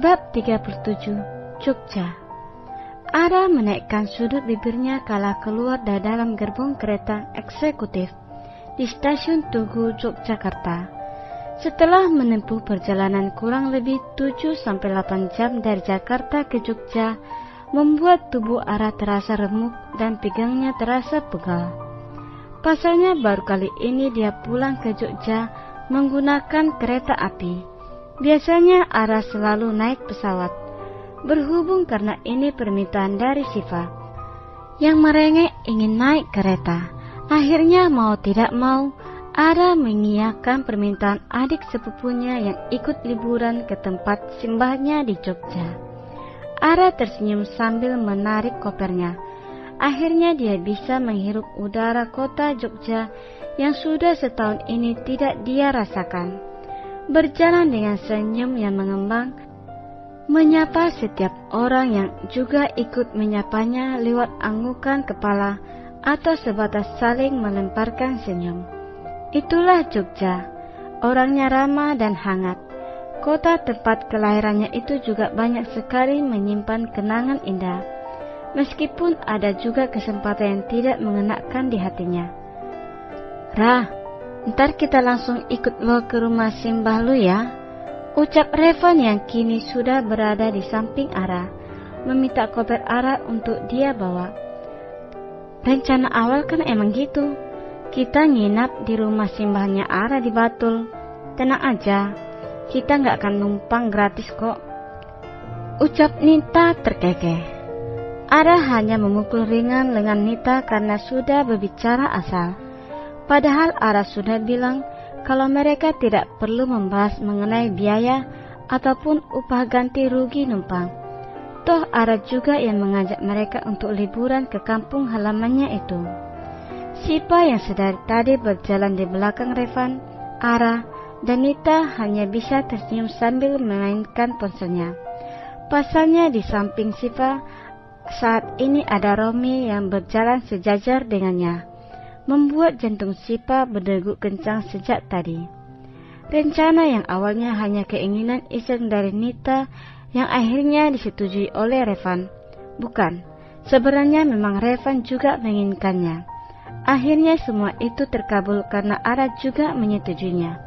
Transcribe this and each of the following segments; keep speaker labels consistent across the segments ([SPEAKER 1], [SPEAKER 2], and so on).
[SPEAKER 1] Bab 37. Jogja. Ara menaikkan sudut bibirnya kala keluar dari dalam gerbong kereta eksekutif di stasiun Tugu, Yogyakarta. Setelah menempuh perjalanan kurang lebih 7-8 jam dari Jakarta ke Jogja, membuat tubuh Ara terasa remuk dan pinggangnya terasa pegal. Pasalnya baru kali ini dia pulang ke Jogja menggunakan kereta api. Biasanya Ara selalu naik pesawat. Berhubung karena ini permintaan dari Siva yang merengek ingin naik kereta, akhirnya mau tidak mau Ara mengiyakan permintaan adik sepupunya yang ikut liburan ke tempat simbahnya di Jogja. Ara tersenyum sambil menarik kopernya. Akhirnya dia bisa menghirup udara kota Jogja yang sudah setahun ini tidak dia rasakan. Berjalan dengan senyum yang mengembang, menyapa setiap orang yang juga ikut menyapanya lewat anggukan kepala atau sebatas saling melemparkan senyum. Itulah Jogja, orangnya ramah dan hangat. Kota tempat kelahirannya itu juga banyak sekali menyimpan kenangan indah, meskipun ada juga kesempatan yang tidak mengenakan di hatinya. Rah, ntar kita langsung ikut lo ke rumah simbah lu ya, ucap Revan yang kini sudah berada di samping Ara, meminta koper Ara untuk dia bawa. Rencana awal kan emang gitu, kita nginap di rumah simbahnya Ara di Batul. Tenang aja, kita gak akan numpang gratis kok, ucap Nita terkekeh. Ara hanya memukul ringan lengan Nita karena sudah berbicara asal. Padahal Ara sudah bilang kalau mereka tidak perlu membahas mengenai biaya ataupun upah ganti rugi numpang. Toh Ara juga yang mengajak mereka untuk liburan ke kampung halamannya itu. Sipa yang sedari tadi berjalan di belakang Revan, Ara, dan Nita hanya bisa tersenyum sambil memainkan ponselnya. Pasalnya di samping Sipa saat ini ada Romi yang berjalan sejajar dengannya, membuat jantung Sipa berdegup kencang sejak tadi. Rencana yang awalnya hanya keinginan iseng dari Nita yang akhirnya disetujui oleh Revan. Bukan, sebenarnya memang Revan juga menginginkannya. Akhirnya semua itu terkabul karena Ara juga menyetujuinya.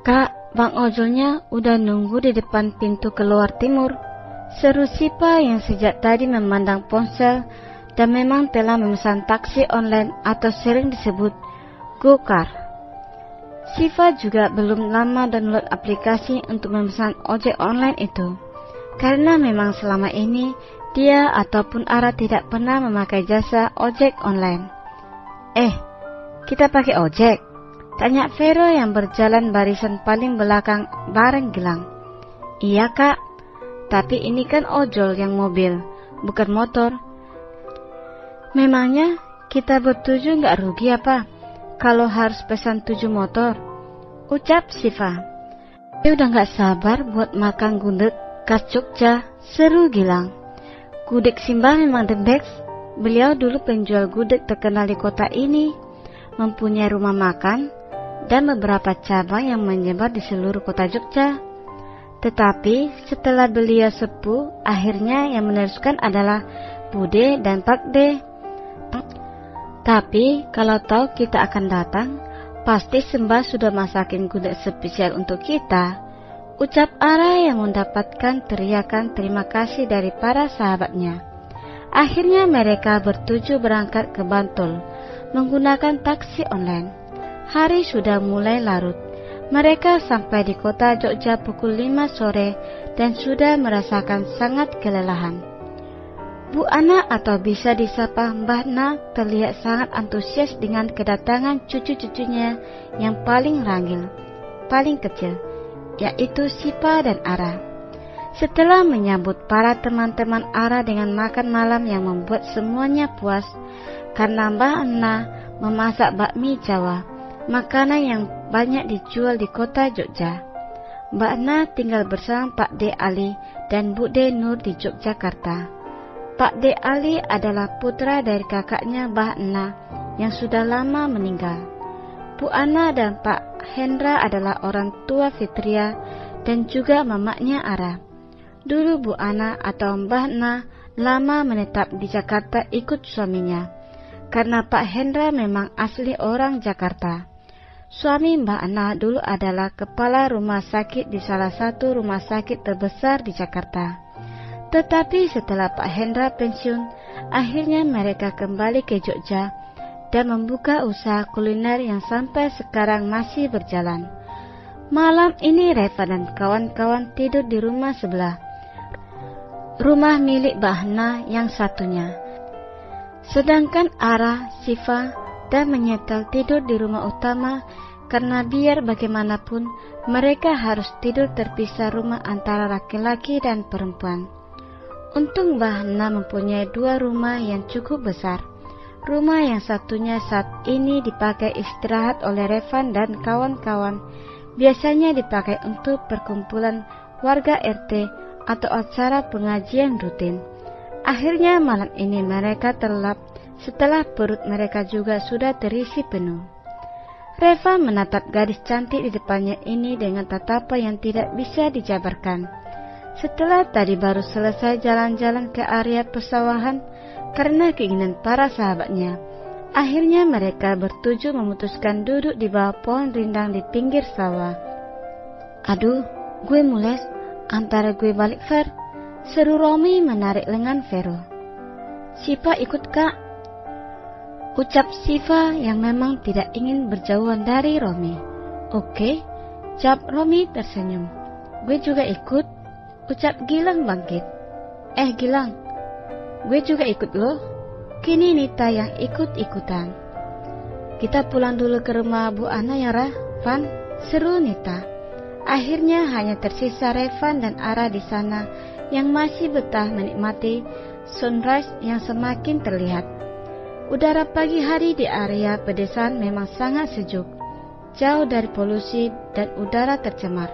[SPEAKER 1] Kak, Bang ojolnya udah nunggu di depan pintu keluar timur, seru Sipa yang sejak tadi memandang ponsel dan memang telah memesan taksi online atau sering disebut GoCar. Siva juga belum lama download aplikasi untuk memesan ojek online itu, karena memang selama ini dia ataupun Ara tidak pernah memakai jasa ojek online. Kita pakai ojek? Tanya Vero yang berjalan barisan paling belakang bareng Gilang. Iya kak, tapi ini kan ojol yang mobil, bukan motor. Memangnya kita bertujuh gak rugi apa kalau harus pesan 7 motor? Ucap Siva. Dia udah gak sabar buat makan gudeg khas Jogja, seru Gilang. Gudeg Simbah memang the best. Beliau dulu penjual gudeg terkenal di kota ini, mempunyai rumah makan dan beberapa cabang yang menyebar di seluruh kota Jogja. Tetapi setelah beliau sepuh, akhirnya yang meneruskan adalah Bude dan Pak De. Tapi kalau tahu kita akan datang, pasti Sembah sudah masakin gudeg spesial untuk kita, ucap Ara yang mendapatkan teriakan terima kasih dari para sahabatnya. Akhirnya mereka bertujuh berangkat ke Bantul menggunakan taksi online. Hari sudah mulai larut. Mereka sampai di kota Jogja pukul 5 sore dan sudah merasakan sangat kelelahan. Bu Ana atau bisa disapa Mbah Na terlihat sangat antusias dengan kedatangan cucu-cucunya yang paling rangil, paling kecil, yaitu Sipa dan Ara. Setelah menyambut para teman-teman Ara dengan makan malam yang membuat semuanya puas, karena Mbah Na memasak bakmi Jawa, makanan yang banyak dijual di kota Jogja. Mbak Na tinggal bersama Pak De Ali dan Bu De Nur di Yogyakarta. Pak De Ali adalah putra dari kakaknya Mbah Na yang sudah lama meninggal. Bu Ana dan Pak Hendra adalah orang tua Fitria dan juga mamaknya Ara. Dulu Bu Ana atau Mbah Na lama menetap di Jakarta ikut suaminya, karena Pak Hendra memang asli orang Jakarta. Suami Mbah Ana dulu adalah kepala rumah sakit di salah satu rumah sakit terbesar di Jakarta. Tetapi setelah Pak Hendra pensiun, akhirnya mereka kembali ke Jogja dan membuka usaha kuliner yang sampai sekarang masih berjalan. Malam ini Reva dan kawan-kawan tidur di rumah sebelah, rumah milik Mbah Na yang satunya. Sedangkan Ara, Siva, dan menyetel tidur di rumah utama karena biar bagaimanapun mereka harus tidur terpisah rumah antara laki-laki dan perempuan. Untung Mbah Na mempunyai 2 rumah yang cukup besar. Rumah yang satunya saat ini dipakai istirahat oleh Revan dan kawan-kawan. Biasanya dipakai untuk perkumpulan warga RT atau acara pengajian rutin. Akhirnya malam ini mereka terlelap setelah perut mereka juga sudah terisi penuh. Reva menatap gadis cantik di depannya ini dengan tatapan yang tidak bisa dijabarkan. Setelah tadi baru selesai jalan-jalan ke area pesawahan karena keinginan para sahabatnya, akhirnya mereka bertujuh memutuskan duduk di bawah pohon rindang di pinggir sawah. "Aduh, gue mules, antara gue balik Fer," seru Romi menarik lengan Vero. "Siva ikut Kak," ucap Siva yang memang tidak ingin berjauhan dari Romi. "Oke," jawab Romi tersenyum. "Gue juga ikut," ucap Gilang bangkit. Gilang, gue juga ikut loh." Kini Nita yang ikut-ikutan. "Kita pulang dulu ke rumah Bu Ana ya Van," seru Nita. Akhirnya hanya tersisa Revan dan Ara di sana yang masih betah menikmati sunrise yang semakin terlihat. Udara pagi hari di area pedesaan memang sangat sejuk, jauh dari polusi dan udara tercemar.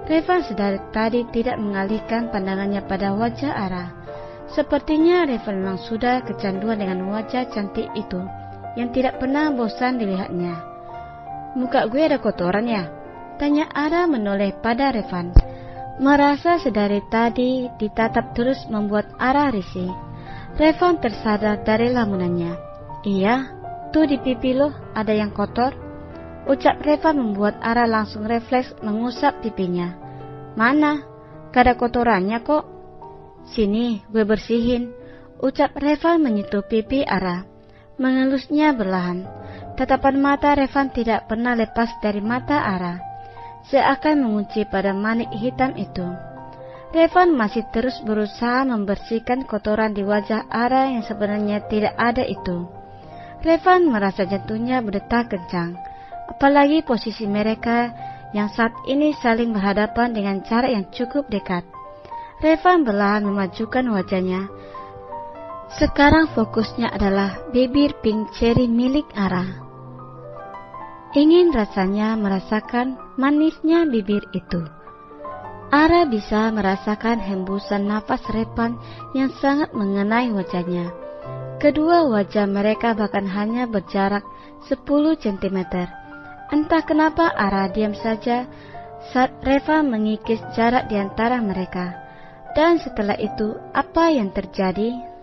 [SPEAKER 1] Revan sedari tadi tidak mengalihkan pandangannya pada wajah Ara. Sepertinya Revan memang sudah kecanduan dengan wajah cantik itu yang tidak pernah bosan dilihatnya. "Muka gue ada kotoran ya?" tanya Ara menoleh pada Revan. Merasa sedari tadi ditatap terus membuat Ara risih. Revan tersadar dari lamunannya. "Iya, tuh di pipi lo ada yang kotor," ucap Revan membuat Ara langsung refleks mengusap pipinya. "Mana? Gak ada kotorannya kok." "Sini, gue bersihin," ucap Revan menyentuh pipi Ara. Mengelusnya berlahan. Tatapan mata Revan tidak pernah lepas dari mata Ara, seakan mengunci pada manik hitam itu. Revan masih terus berusaha membersihkan kotoran di wajah Ara yang sebenarnya tidak ada itu. Revan merasa jantungnya berdetak kencang, apalagi posisi mereka yang saat ini saling berhadapan dengan jarak yang cukup dekat. Revan perlahan memajukan wajahnya. Sekarang fokusnya adalah bibir pink cherry milik Ara. Ingin rasanya merasakan manisnya bibir itu. Ara bisa merasakan hembusan nafas Revan yang sangat mengenai wajahnya. Kedua wajah mereka bahkan hanya berjarak 10 cm. Entah kenapa Ara diam saja saat Reva mengikis jarak di antara mereka. Dan setelah itu, apa yang terjadi?